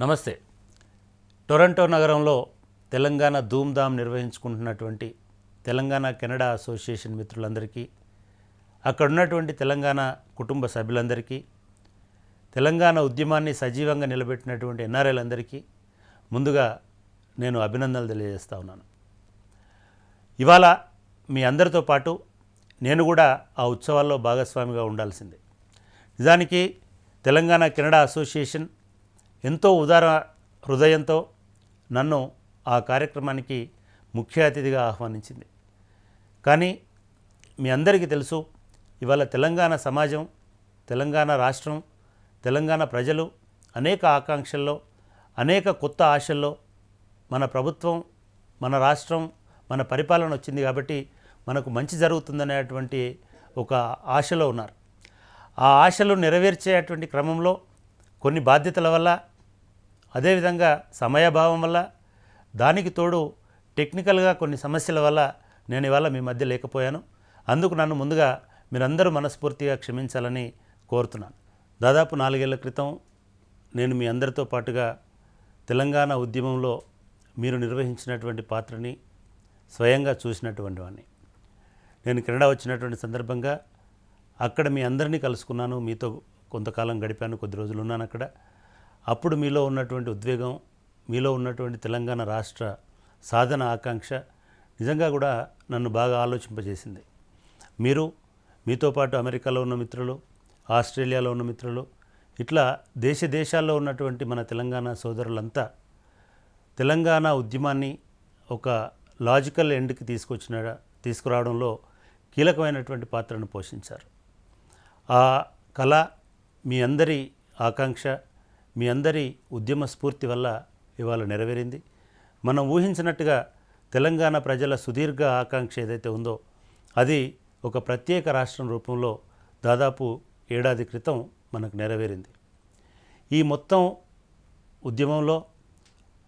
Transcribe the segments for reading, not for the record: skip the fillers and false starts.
నమస్తే. టొరంటో నగరంలో Telangana Dhoom Dham నిర్వహించుకుంటున్నటువంటి Telangana Canada association మిత్రులందరికీ, అక్కడ ఉన్నటువంటి తెలంగాణ కుటుంబ సభ్యులందరికీ, తెలంగాణ ఉద్యమాన్ని సజీవంగా నిలబెట్టినటువంటి ఎన్ఆర్ఐలందరికీ ముందుగా నేను అభినందనలు తెలియజేస్తా ఉన్నాను. ఇవాళ మీ అందరితో పాటు నేను కూడా ఆ ఉత్సవాల్లో భాగస్వామిగా ఉండాల్సిందే. నిజానికి తెలంగాణ కెనడా అసోసియేషన్ ఎంతో ఉదార హృదయంతో నన్ను ఆ కార్యక్రమానికి ముఖ్య అతిథిగా ఆహ్వానించింది. కానీ మీ అందరికీ తెలుసు, ఇవాళ తెలంగాణ సమాజం, తెలంగాణ రాష్ట్రం, తెలంగాణ ప్రజలు అనేక ఆకాంక్షల్లో, అనేక కొత్త ఆశల్లో మన ప్రభుత్వం, మన రాష్ట్రం, మన పరిపాలన వచ్చింది కాబట్టి మనకు మంచి జరుగుతుందనేటువంటి ఒక ఆశలో ఉన్నారు. ఆ ఆశలు నెరవేర్చేటువంటి క్రమంలో కొన్ని బాధ్యతల వల్ల, అదేవిధంగా సమయాభావం వల్ల, దానికి తోడు టెక్నికల్గా కొన్ని సమస్యల వల్ల నేను ఇవాళ మీ మధ్య లేకపోయాను. అందుకు నన్ను ముందుగా మీరందరూ మనస్ఫూర్తిగా క్షమించాలని కోరుతున్నాను. దాదాపు 4 ఏళ్ల క్రితం నేను మీ అందరితో పాటుగా తెలంగాణ ఉద్యమంలో మీరు నిర్వహించినటువంటి పాత్రని స్వయంగా చూసినటువంటి వాడిని. నేను కెనడా వచ్చినటువంటి సందర్భంగా అక్కడ మీ అందరినీ కలుసుకున్నాను, మీతో కొంతకాలం గడిపాను, కొద్ది రోజులు ఉన్నాను అక్కడ. అప్పుడు మీలో ఉన్నటువంటి ఉద్వేగం, మీలో ఉన్నటువంటి తెలంగాణ రాష్ట్ర సాధన ఆకాంక్ష నిజంగా కూడా నన్ను బాగా ఆలోచింపజేసింది. మీరు, మీతో పాటు అమెరికాలో ఉన్న మిత్రులు, ఆస్ట్రేలియాలో ఉన్న మిత్రులు, ఇట్లా దేశాల్లో ఉన్నటువంటి మన తెలంగాణ సోదరులంతా తెలంగాణ ఉద్యమాన్ని ఒక లాజికల్ ఎండ్కి తీసుకురావడంలో కీలకమైనటువంటి పాత్రను పోషించారు. ఆ కళ, మీ అందరి ఆకాంక్ష, మీ అందరి ఉద్యమ స్ఫూర్తి వల్ల ఇవాళ నెరవేరింది. మనం ఊహించినట్టుగా తెలంగాణ ప్రజల సుదీర్ఘ ఆకాంక్ష ఏదైతే ఉందో అది ఒక ప్రత్యేక రాష్ట్రం రూపంలో దాదాపు ఏడాది క్రితం మనకు నెరవేరింది. ఈ మొత్తం ఉద్యమంలో,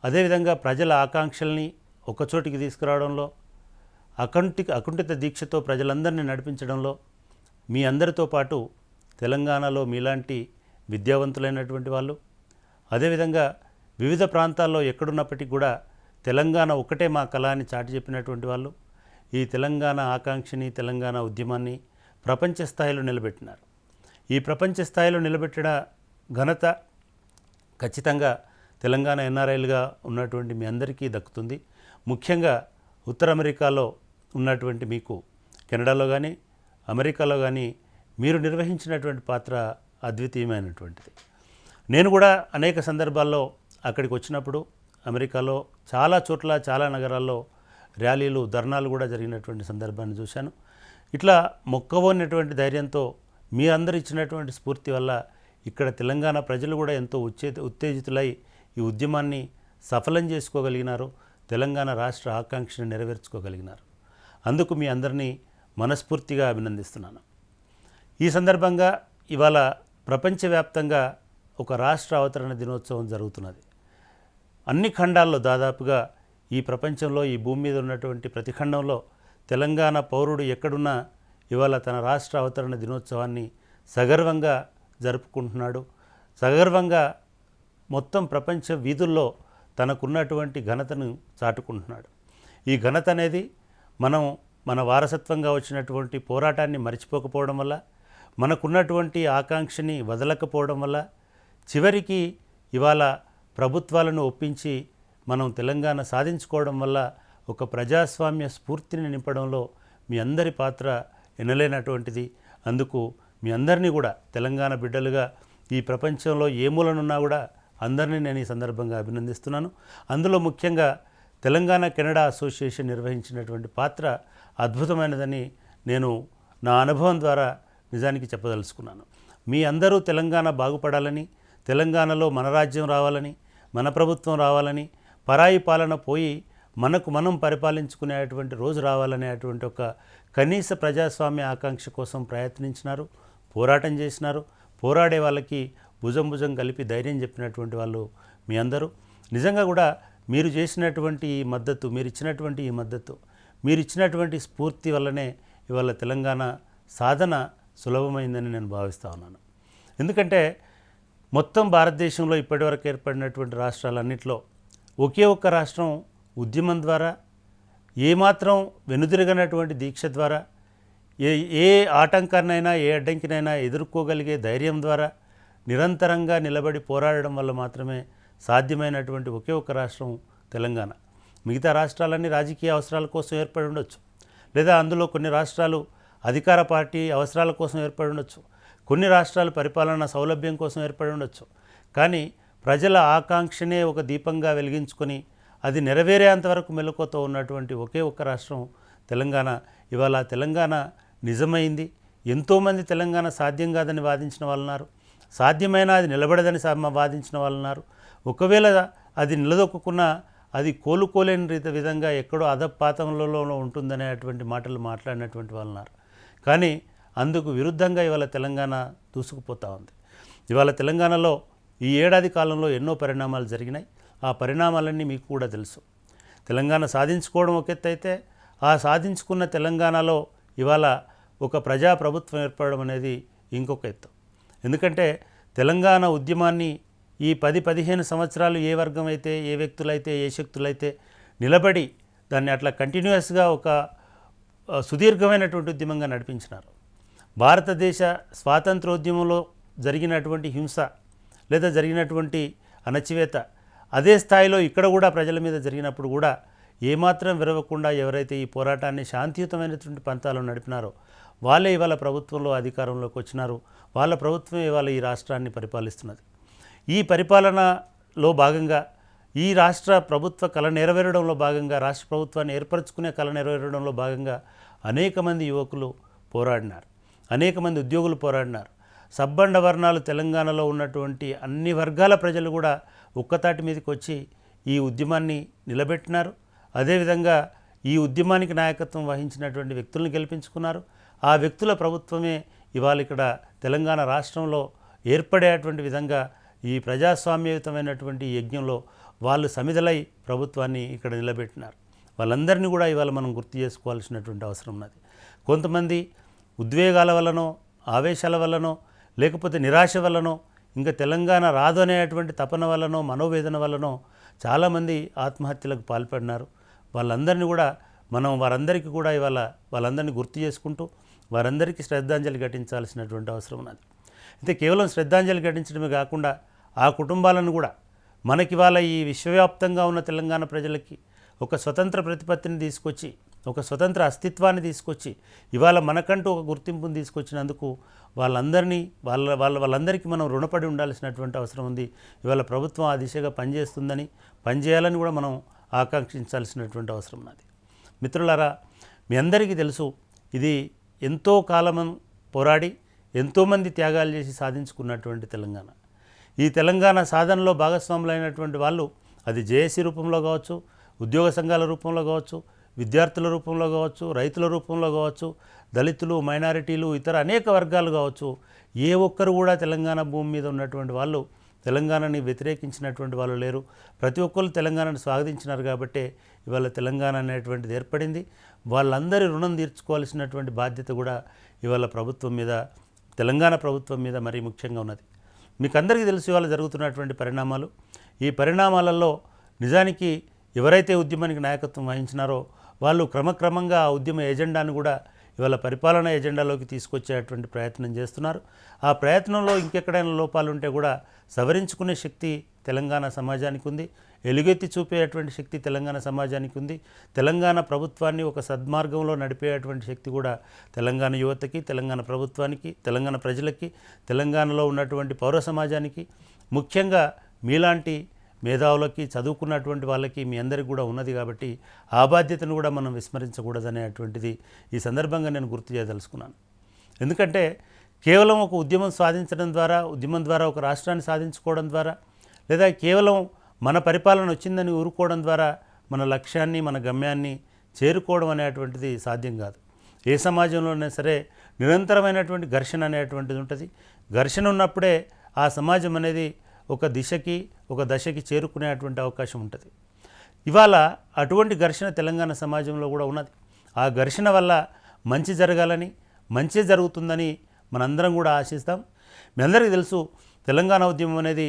అదేవిధంగా ప్రజల ఆకాంక్షల్ని ఒకచోటికి తీసుకురావడంలో, అకుంఠిత దీక్షతో ప్రజలందరినీ నడిపించడంలో మీ అందరితో పాటు తెలంగాణలో మీలాంటి విద్యావంతులైనటువంటి వాళ్ళు, అదేవిధంగా వివిధ ప్రాంతాల్లో ఎక్కడున్నప్పటికీ కూడా తెలంగాణ ఒక్కటే మా కళ అని చాటి చెప్పినటువంటి వాళ్ళు ఈ తెలంగాణ ఆకాంక్షని, తెలంగాణ ఉద్యమాన్ని ప్రపంచ స్థాయిలో నిలబెట్టినారు. ఈ ప్రపంచ స్థాయిలో నిలబెట్టిన ఘనత ఖచ్చితంగా తెలంగాణ ఎన్ఆర్ఐలుగా ఉన్నటువంటి మీ అందరికీ దక్కుతుంది. ముఖ్యంగా ఉత్తర అమెరికాలో ఉన్నటువంటి మీకు, కెనడాలో కానీ అమెరికాలో కానీ మీరు నిర్వహించినటువంటి పాత్ర అద్వితీయమైనటువంటిది. నేను కూడా అనేక సందర్భాల్లో అక్కడికి వచ్చినప్పుడు అమెరికాలో చాలా చోట్ల, చాలా నగరాల్లో ర్యాలీలు, ధర్నాలు కూడా జరిగినటువంటి సందర్భాన్ని చూశాను. ఇట్లా మొక్కవోనటువంటి ధైర్యంతో మీరందరూ ఇచ్చినటువంటి స్ఫూర్తి వల్ల ఇక్కడ తెలంగాణ ప్రజలు కూడా ఎంతో ఉత్తేజితులై ఈ ఉద్యమాన్ని సఫలం చేసుకోగలిగినారు, తెలంగాణ రాష్ట్ర ఆకాంక్షను నెరవేర్చుకోగలిగినారు. అందుకు మీ అందరినీ మనస్ఫూర్తిగా అభినందిస్తున్నాను. ఈ సందర్భంగా ఇవాళ ప్రపంచవ్యాప్తంగా ఒక రాష్ట్ర అవతరణ దినోత్సవం జరుగుతున్నది. అన్ని ఖండాల్లో దాదాపుగా ఈ ప్రపంచంలో, ఈ భూమి మీద ఉన్నటువంటి ప్రతి ఖండంలో తెలంగాణ పౌరుడు ఎక్కడున్నా ఇవాళ తన రాష్ట్ర అవతరణ దినోత్సవాన్ని సగర్వంగా జరుపుకుంటున్నాడు. సగర్వంగా మొత్తం ప్రపంచ వీధుల్లో తనకున్నటువంటి ఘనతను చాటుకుంటున్నాడు. ఈ ఘనత అనేది మనం మన వారసత్వంగా వచ్చినటువంటి పోరాటాన్ని మర్చిపోకపోవడం వల్ల, మనకున్నటువంటి ఆకాంక్షని వదలకపోవడం వల్ల, చివరికి ఇవాళ ప్రభుత్వాలను ఒప్పించి మనం తెలంగాణ సాధించుకోవడం వల్ల ఒక ప్రజాస్వామ్య స్ఫూర్తిని నింపడంలో మీ అందరి పాత్ర ఎనలేనటువంటిది. అందుకు మీ అందరినీ కూడా తెలంగాణ బిడ్డలుగా ఈ ప్రపంచంలో ఏ మూలనున్నా కూడా అందరినీ నేను ఈ సందర్భంగా అభినందిస్తున్నాను. అందులో ముఖ్యంగా తెలంగాణ కెనడా అసోసియేషన్ నిర్వహించినటువంటి పాత్ర అద్భుతమైనదని నేను నా అనుభవం ద్వారా నిజానికి చెప్పదలుచుకున్నాను. మీ అందరూ తెలంగాణ బాగుపడాలని, తెలంగాణలో మన రాజ్యం రావాలని, మన ప్రభుత్వం రావాలని, పరాయి పాలన పోయి మనకు మనం పరిపాలించుకునేటువంటి రోజు రావాలనేటువంటి ఒక కనీస ప్రజాస్వామ్య ఆకాంక్ష కోసం ప్రయత్నించినారు, పోరాటం చేసినారు. పోరాడే వాళ్ళకి భుజం కలిపి ధైర్యం చెప్పినటువంటి వాళ్ళు మీ అందరూ. నిజంగా కూడా మీరు చేసినటువంటి ఈ మద్దతు, మీరు ఇచ్చినటువంటి స్ఫూర్తి వల్లనే ఇవాళ తెలంగాణ సాధన సులభమైందని నేను భావిస్తూ ఉన్నాను. ఎందుకంటే మొత్తం భారతదేశంలో ఇప్పటివరకు ఏర్పడినటువంటి రాష్ట్రాలన్నింటిలో ఒకే ఒక్క రాష్ట్రం ఉద్యమం ద్వారా ఏమాత్రం వెనుదిరగనటువంటి దీక్ష ద్వారా ఏ ఏ ఆటంకాన్నైనా ఏ అడ్డంకినైనా ఎదుర్కోగలిగే ధైర్యం ద్వారా నిరంతరంగా నిలబడి పోరాడడం వల్ల మాత్రమే సాధ్యమైనటువంటి ఒకే ఒక్క రాష్ట్రం తెలంగాణ. మిగతా రాష్ట్రాలన్నీ రాజకీయ అవసరాల కోసం ఏర్పడి ఉండొచ్చు, లేదా అందులో కొన్ని రాష్ట్రాలు అధికార పార్టీ అవసరాల కోసం ఏర్పడి ఉండొచ్చు, కొన్ని రాష్ట్రాలు పరిపాలనా సౌలభ్యం కోసం ఏర్పడి ఉండొచ్చు. కానీ ప్రజల ఆకాంక్షనే ఒక దీపంగా వెలిగించుకొని అది నెరవేరేంతవరకు మెలకువతో ఉన్నటువంటి ఒకే ఒక్క రాష్ట్రం తెలంగాణ. ఇవాళ తెలంగాణ నిజమైంది. ఎంతోమంది తెలంగాణ సాధ్యం కాదని వాదించిన వాళ్ళున్నారు, సాధ్యమైనా అది నిలబడదని వాదించిన వాళ్ళున్నారు. ఒకవేళ అది నిలదొక్కున్నా అది కోలుకోలేని విధంగా ఎక్కడో అధపాతంలో ఉంటుందనేటువంటి మాటలు మాట్లాడినటువంటి వాళ్ళున్నారు. కానీ అందుకు విరుద్ధంగా ఇవాళ తెలంగాణ దూసుకుపోతూ ఉంది. ఇవాళ తెలంగాణలో ఈ ఏడాది కాలంలో ఎన్నో పరిణామాలు జరిగినాయి. ఆ పరిణామాలన్నీ మీకు కూడా తెలుసు. తెలంగాణ సాధించుకోవడం ఒక ఎత్తు అయితే, ఆ సాధించుకున్న తెలంగాణలో ఇవాళ ఒక ప్రజాప్రభుత్వం ఏర్పడడం అనేది ఇంకొక ఎత్తు. ఎందుకంటే తెలంగాణ ఉద్యమాన్ని ఈ 10-15 సంవత్సరాలు ఏ వర్గం అయితే, ఏ వ్యక్తులైతే, ఏ శక్తులైతే నిలబడి దాన్ని అట్లా కంటిన్యూస్గా ఒక సుదీర్ఘమైనటువంటి ఉద్యమంగా నడిపించినారు. భారతదేశ స్వాతంత్రోద్యమంలో జరిగినటువంటి హింస లేదా జరిగినటువంటి అణచివేత అదే స్థాయిలో ఇక్కడ కూడా ప్రజల మీద జరిగినప్పుడు కూడా ఏమాత్రం విరవకుండా ఎవరైతే ఈ పోరాటాన్ని శాంతియుతమైనటువంటి పంతాలు నడిపినారో వాళ్ళే ఇవాళ ప్రభుత్వంలో అధికారంలోకి వచ్చినారు. వాళ్ళ ప్రభుత్వం ఇవాళ ఈ రాష్ట్రాన్ని పరిపాలిస్తున్నది. ఈ పరిపాలనలో భాగంగా ఈ రాష్ట్ర ప్రభుత్వ కళ నెరవేరడంలో భాగంగా, రాష్ట్ర ప్రభుత్వాన్ని ఏర్పరచుకునే కళ నెరవేరడంలో భాగంగా అనేక మంది యువకులు పోరాడినారు, అనేక మంది ఉద్యోగులు పోరాడినారు. సబ్బండ వర్ణాలు తెలంగాణలో ఉన్నటువంటి అన్ని వర్గాల ప్రజలు కూడా ఒక్కతాటి మీదకి వచ్చి ఈ ఉద్యమాన్ని నిలబెట్టినారు. అదేవిధంగా ఈ ఉద్యమానికి నాయకత్వం వహించినటువంటి వ్యక్తులను గెలిపించుకున్నారు. ఆ వ్యక్తుల ప్రభుత్వమే ఇవాళ ఇక్కడ తెలంగాణ రాష్ట్రంలో ఏర్పడేటువంటి విధంగా ఈ ప్రజాస్వామ్యయుతమైనటువంటి యజ్ఞంలో వాళ్ళు సమిధలై ప్రభుత్వాన్ని ఇక్కడ నిలబెట్టినారు. వాళ్ళందరినీ కూడా ఇవాళ మనం గుర్తు చేసుకోవాల్సినటువంటి అవసరం ఉన్నది. కొంతమంది ఉద్వేగాల వల్లనో, ఆవేశాల వల్లనో, లేకపోతే నిరాశ వల్లనో, ఇంకా తెలంగాణ రాదు అనేటువంటి తపన వల్లనో, మనోవేదన వల్లనో చాలామంది ఆత్మహత్యలకు పాల్పడినారు. వాళ్ళందరినీ కూడా మనం వారందరికీ కూడా ఇవాళ వాళ్ళందరినీ గుర్తు చేసుకుంటూ వారందరికీ శ్రద్ధాంజలి ఘటించాల్సినటువంటి అవసరం ఉన్నది. అయితే కేవలం శ్రద్ధాంజలి ఘటించడమే కాకుండా ఆ కుటుంబాలను కూడా మనకి ఇవాళ ఈ విశ్వవ్యాప్తంగా ఉన్న తెలంగాణ ప్రజలకి ఒక స్వతంత్ర ప్రతిపత్తిని తీసుకొచ్చి, ఒక స్వతంత్ర అస్తిత్వాన్ని తీసుకొచ్చి ఇవాళ మనకంటూ ఒక గుర్తింపుని తీసుకొచ్చినందుకు వాళ్ళందరికీ మనం రుణపడి ఉండాల్సినటువంటి అవసరం ఉంది. ఇవాళ ప్రభుత్వం ఆ దిశగా పనిచేయాలని కూడా మనం ఆకాంక్షించాల్సినటువంటి అవసరం ఉన్నది. మిత్రులారా, మీ అందరికీ తెలుసు, ఇది ఎంతో కాలం పోరాడి ఎంతోమంది త్యాగాలు చేసి సాధించుకున్నటువంటి తెలంగాణ. ఈ తెలంగాణ సాధనలో భాగస్వాములైనటువంటి వాళ్ళు అది జేఏసీ రూపంలో కావచ్చు, ఉద్యోగ సంఘాల రూపంలో కావచ్చు, విద్యార్థుల రూపంలో కావచ్చు, రైతుల రూపంలో కావచ్చు, దళితులు, మైనారిటీలు, ఇతర అనేక వర్గాలు కావచ్చు, ఏ ఒక్కరు కూడా తెలంగాణ భూమి మీద ఉన్నటువంటి వాళ్ళు తెలంగాణని వ్యతిరేకించినటువంటి వాళ్ళు లేరు. ప్రతి ఒక్కరు తెలంగాణను స్వాగతించినారు. కాబట్టే ఇవాళ తెలంగాణ అనేటువంటిది ఏర్పడింది. వాళ్ళందరి రుణం తీర్చుకోవాల్సినటువంటి బాధ్యత కూడా ఇవాళ ప్రభుత్వం మీద, తెలంగాణ ప్రభుత్వం మీద మరీ ముఖ్యంగా ఉన్నది. మీకు అందరికీ తెలుసు ఇవాళ జరుగుతున్నటువంటి పరిణామాలు. ఈ పరిణామాలలో నిజానికి ఎవరైతే ఉద్యమానికి నాయకత్వం వహించినారో వాళ్ళు క్రమక్రమంగా ఆ ఉద్యమ ఎజెండాను కూడా ఇవాళ పరిపాలనా ఎజెండాలోకి తీసుకొచ్చేటువంటి ప్రయత్నం చేస్తున్నారు. ఆ ప్రయత్నంలో ఇంకెక్కడైనా లోపాలు ఉంటే కూడా సవరించుకునే శక్తి తెలంగాణ సమాజానికి ఉంది, ఎలుగెత్తి చూపేటువంటి శక్తి తెలంగాణ సమాజానికి ఉంది. తెలంగాణ ప్రభుత్వాన్ని ఒక సద్మార్గంలో నడిపేటువంటి శక్తి కూడా తెలంగాణ యువతకి, తెలంగాణ ప్రభుత్వానికి, తెలంగాణ ప్రజలకి, తెలంగాణలో ఉన్నటువంటి పౌర సమాజానికి, ముఖ్యంగా మీలాంటి మేధావులకి, చదువుకున్నటువంటి వాళ్ళకి, మీ అందరికీ కూడా ఉన్నది. కాబట్టి ఆ బాధ్యతను కూడా మనం విస్మరించకూడదనేటువంటిది ఈ సందర్భంగా నేను గుర్తు చేయదలుచుకున్నాను. ఎందుకంటే కేవలం ఒక ఉద్యమం సాధించడం ద్వారా, ఉద్యమం ద్వారా ఒక రాష్ట్రాన్ని సాధించుకోవడం ద్వారా, లేదా కేవలం మన పరిపాలన వచ్చిందని ఊరుకోవడం ద్వారా మన లక్ష్యాన్ని, మన గమ్యాన్ని చేరుకోవడం అనేటువంటిది సాధ్యం కాదు. ఏ సమాజంలోనే సరే నిరంతరమైనటువంటి ఘర్షణ అనేటువంటిది ఉంటుంది. ఘర్షణ ఉన్నప్పుడే ఆ సమాజం అనేది ఒక దిశకి, ఒక దశకి చేరుకునేటువంటి అవకాశం ఉంటుంది. ఇవాళ అటువంటి ఘర్షణ తెలంగాణ సమాజంలో కూడా ఉన్నది. ఆ ఘర్షణ వల్ల మంచి జరగాలని, మంచి జరుగుతుందని మనందరం కూడా ఆశిస్తాం. మీ అందరికీ తెలుసు, తెలంగాణ ఉద్యమం అనేది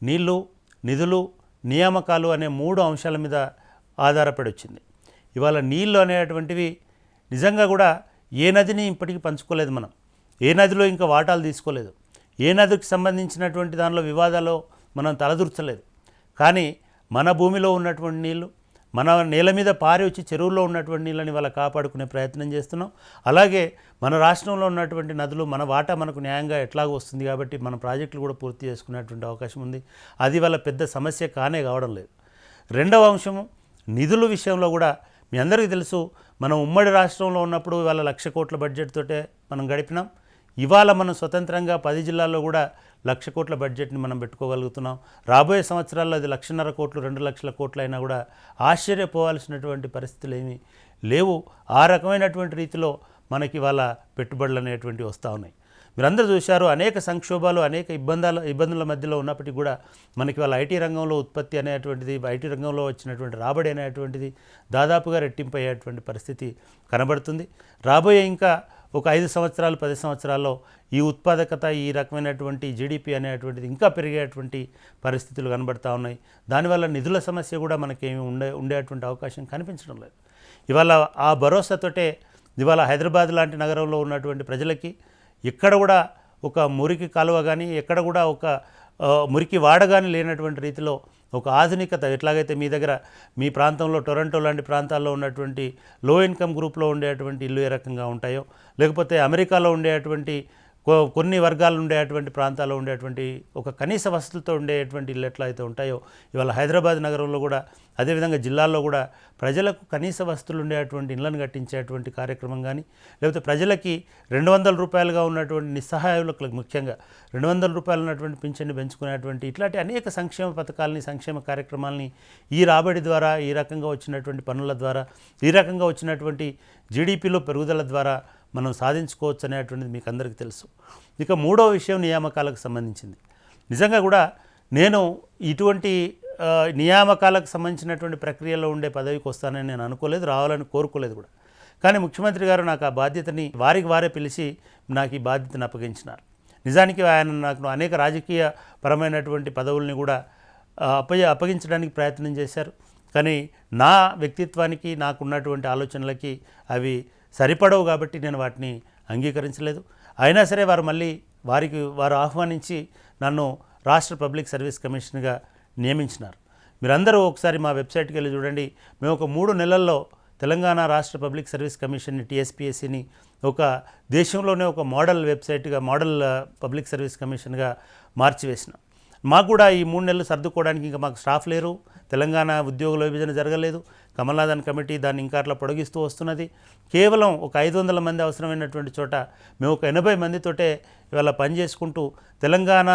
నీళ్లు, నిధులు, నియామకాలు అనే 3 అంశాల మీద ఆధారపడి వచ్చింది. ఇవాళ నీళ్లు అనేటువంటివి నిజంగా కూడా ఏ నదిని ఇప్పటికీ పంచుకోలేదు మనం. ఏ నదిలో ఇంకా వాటాలు తీసుకోలేదు. ఏ నదికి సంబంధించినటువంటి దానిలో వివాదాల్లో మనం తలదూర్చలేదు. కానీ మన భూమిలో ఉన్నటువంటి నీళ్లు, మన నేల మీద పారి వచ్చి చెరువుల్లో ఉన్నటువంటి నీళ్ళని వాళ్ళ కాపాడుకునే ప్రయత్నం చేస్తున్నాం. అలాగే మన రాష్ట్రంలో ఉన్నటువంటి నదులు మన వాటా మనకు న్యాయంగా ఎట్లాగో వస్తుంది కాబట్టి మన ప్రాజెక్టులు కూడా పూర్తి చేసుకునేటువంటి అవకాశం ఉంది. అది వాళ్ళ పెద్ద సమస్య కావడం లేదు. రెండవ అంశము నిధుల విషయంలో కూడా మీ అందరికీ తెలుసు, మనం ఉమ్మడి రాష్ట్రంలో ఉన్నప్పుడు ఇవాళ 1,00,000 కోట్ల బడ్జెట్ తోటే మనం గడిపినాం. ఇవాళ మనం స్వతంత్రంగా 10 జిల్లాల్లో కూడా 1,00,000 కోట్ల బడ్జెట్ని మనం పెట్టుకోగలుగుతున్నాం. రాబోయే సంవత్సరాల్లో అది 1,50,000 కోట్లు 2,00,000 కోట్లు అయినా కూడా ఆశ్చర్యపోవాల్సినటువంటి పరిస్థితులు ఏమీ లేవు. ఆ రకమైనటువంటి రీతిలో మనకి ఇవాళ పెట్టుబడులు అనేటువంటివి వస్తూ ఉన్నాయి. మీరందరూ చూశారు, అనేక సంక్షోభాలు, అనేక ఇబ్బందుల మధ్యలో ఉన్నప్పటికీ కూడా మనకి వాళ్ళ ఐటీ రంగంలో ఉత్పత్తి అనేటువంటిది, ఐటీ రంగంలో వచ్చినటువంటి రాబడి అనేటువంటిది దాదాపుగా రెట్టింపు అయ్యేటువంటి పరిస్థితి కనబడుతుంది. రాబోయే ఇంకా ఒక 5 సంవత్సరాలు 10 సంవత్సరాల్లో ఈ ఉత్పాదకత, ఈ రకమైనటువంటి జీడిపి అనేటువంటిది ఇంకా పెరిగేటువంటి పరిస్థితులు కనబడుతూ ఉన్నాయి. దానివల్ల నిధుల సమస్య కూడా మనకేమి ఉండేటువంటి అవకాశం కనిపించడం లేదు. ఇవాళ ఆ భరోసాతోటే ఇవాళ హైదరాబాద్ లాంటి నగరంలో ఉన్నటువంటి ప్రజలకి ఎక్కడ కూడా ఒక మురికి కాలువ కానీ, ఎక్కడ కూడా ఒక మురికి వాడ కానీ లేనటువంటి రీతిలో ఒక ఆధునికత, ఎట్లాగైతే మీ దగ్గర మీ ప్రాంతంలో టొరంటో లాంటి ప్రాంతాల్లో ఉన్నటువంటి లో ఇన్కమ్ గ్రూప్లో ఉండేటువంటి ఇల్లు ఏ రకంగా ఉంటాయో, లేకపోతే అమెరికాలో ఉండేటువంటి కొన్ని వర్గాలు ఉండేటువంటి ప్రాంతాల్లో ఉండేటువంటి ఒక కనీస వసతులతో ఉండేటువంటి ఇల్లు ఎట్లయితే ఉంటాయో, ఇవాళ హైదరాబాద్ నగరంలో కూడా అదేవిధంగా జిల్లాల్లో కూడా ప్రజలకు కనీస వసతులు ఉండేటువంటి ఇళ్లను కట్టించేటువంటి కార్యక్రమం కానీ, లేకపోతే ప్రజలకి 200 రూపాయలుగా ఉన్నటువంటి నిస్సహాయులకు ముఖ్యంగా 200 రూపాయలు ఉన్నటువంటి పింఛన్ని పెంచుకునేటువంటి ఇట్లాంటి అనేక సంక్షేమ పథకాలని, సంక్షేమ కార్యక్రమాలని ఈ రాబడి ద్వారా, ఈ రకంగా వచ్చినటువంటి పనుల ద్వారా, ఈ రకంగా వచ్చినటువంటి జీడిపిలో పెరుగుదల ద్వారా మనం సాధించుకోవచ్చు అనేటువంటిది మీకు అందరికీ తెలుసు. ఇక మూడో విషయం నియామకాలకు సంబంధించింది. నిజంగా కూడా నేను ఇటువంటి నియామకాలకు సంబంధించినటువంటి ప్రక్రియలో ఉండే పదవికి వస్తానని నేను అనుకోలేదు, రావాలని కోరుకోలేదు కూడా. కానీ ముఖ్యమంత్రి గారు నాకు ఆ బాధ్యతని వారే పిలిచి నాకు ఈ బాధ్యతను అప్పగించినారు. నిజానికి ఆయన నాకు అనేక రాజకీయ పరమైనటువంటి పదవుల్ని కూడా అప్పగించడానికి ప్రయత్నం చేశారు. కానీ నా వ్యక్తిత్వానికి, నాకున్నటువంటి ఆలోచనలకి అవి సరిపడవు కాబట్టి నేను వాటిని అంగీకరించలేదు. అయినా సరే వారు ఆహ్వానించి నన్ను రాష్ట్ర పబ్లిక్ సర్వీస్ కమిషన్గా నియమించినారు. మీరందరూ ఒకసారి మా వెబ్సైట్కి వెళ్ళి చూడండి. మేము ఒక 3 నెలల్లో తెలంగాణ రాష్ట్ర పబ్లిక్ సర్వీస్ కమిషన్ని, టీఎస్పీఎస్సీని ఒక దేశంలోనే ఒక మోడల్ వెబ్సైట్గా, మోడల్ పబ్లిక్ సర్వీస్ కమిషన్గా మార్చివేసినాం. మాకు కూడా ఈ 3 నెలలు సర్దుకోవడానికి ఇంకా మాకు స్టాఫ్ లేరు. తెలంగాణ ఉద్యోగుల విభజన జరగలేదు. కమల్నాథన్ కమిటీ దాన్ని ఇంకా అట్లా పొడిగిస్తూ వస్తున్నది. కేవలం ఒక 500 మంది అవసరమైనటువంటి చోట మేము ఒక 80 మందితోటే ఇవాళ పనిచేసుకుంటూ తెలంగాణ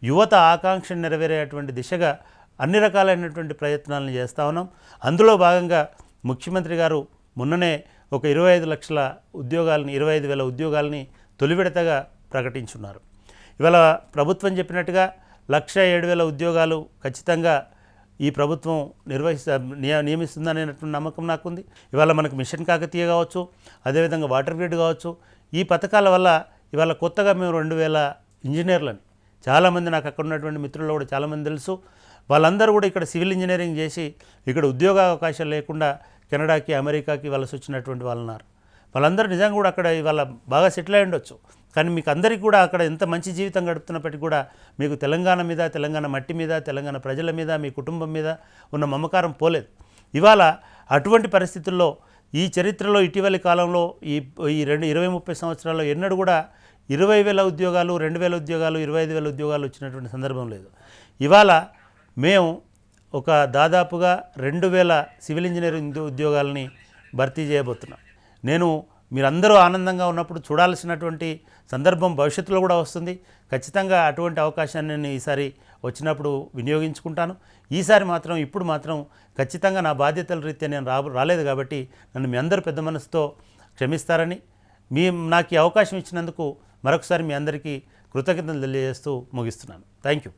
యువత ఆకాంక్షను నెరవేరేటువంటి దిశగా అన్ని రకాలైనటువంటి ప్రయత్నాలను చేస్తూ ఉన్నాం. అందులో భాగంగా ముఖ్యమంత్రి గారు మొన్ననే ఒక 25,000 ఉద్యోగాలని తొలి విడతగా ప్రకటించున్నారు. ఇవాళ ప్రభుత్వం చెప్పినట్టుగా 1,07,000 ఉద్యోగాలు ఖచ్చితంగా ఈ ప్రభుత్వం నియమిస్తుందనేటువంటి నమ్మకం నాకుంది. ఇవాళ మనకు మిషన్ కాకతీయ కావచ్చు, అదేవిధంగా వాటర్ గ్రిడ్ కావచ్చు, ఈ పథకాల వల్ల ఇవాళ కొత్తగా మేము 2,000 ఇంజనీర్లని, చాలామంది నాకు అక్కడ ఉన్నటువంటి మిత్రుల్లో కూడా చాలామంది తెలుసు, వాళ్ళందరూ కూడా ఇక్కడ సివిల్ ఇంజనీరింగ్ చేసి ఇక్కడ ఉద్యోగ అవకాశాలు లేకుండా కెనడాకి, అమెరికాకి వలస వచ్చినటువంటి వాళ్ళు ఉన్నారు. వాళ్ళందరూ నిజంగా కూడా అక్కడ ఇవాళ బాగా సెటిల్ అయి ఉండొచ్చు. కానీ మీకు అందరికీ కూడా అక్కడ ఎంత మంచి జీవితం గడుపుతున్నప్పటికీ కూడా మీకు తెలంగాణ మీద, తెలంగాణ మట్టి మీద, తెలంగాణ ప్రజల మీద, మీ కుటుంబం మీద ఉన్న మమకారం పోలేదు. ఇవాళ అటువంటి పరిస్థితుల్లో ఈ చరిత్రలో ఇటీవలి కాలంలో ఈ 20-30 సంవత్సరాల్లో ఎన్నడూ కూడా 20,000 ఉద్యోగాలు, 2,000 ఉద్యోగాలు, 25,000 ఉద్యోగాలు వచ్చినటువంటి సందర్భం లేదు. ఇవాళ మేము ఒక దాదాపుగా 2,000 సివిల్ ఇంజనీరింగ్ ఉద్యోగాలని భర్తీ చేయబోతున్నాం. నేను మీరందరూ ఆనందంగా ఉన్నప్పుడు చూడాల్సినటువంటి సందర్భం భవిష్యత్తులో కూడా వస్తుంది. ఖచ్చితంగా అటువంటి అవకాశాన్ని నేను ఈసారి వచ్చినప్పుడు వినియోగించుకుంటాను. ఈసారి మాత్రం ఇప్పుడు మాత్రం ఖచ్చితంగా నా బాధ్యతల రీత్యా నేను రాలేదు కాబట్టి నన్ను మీ అందరూ పెద్ద మనసుతో క్షమిస్తారని, నాకు ఈ అవకాశం ఇచ్చినందుకు మరొకసారి మీ అందరికీ కృతజ్ఞతలు తెలియజేస్తూ ముగిస్తున్నాను. Thank you.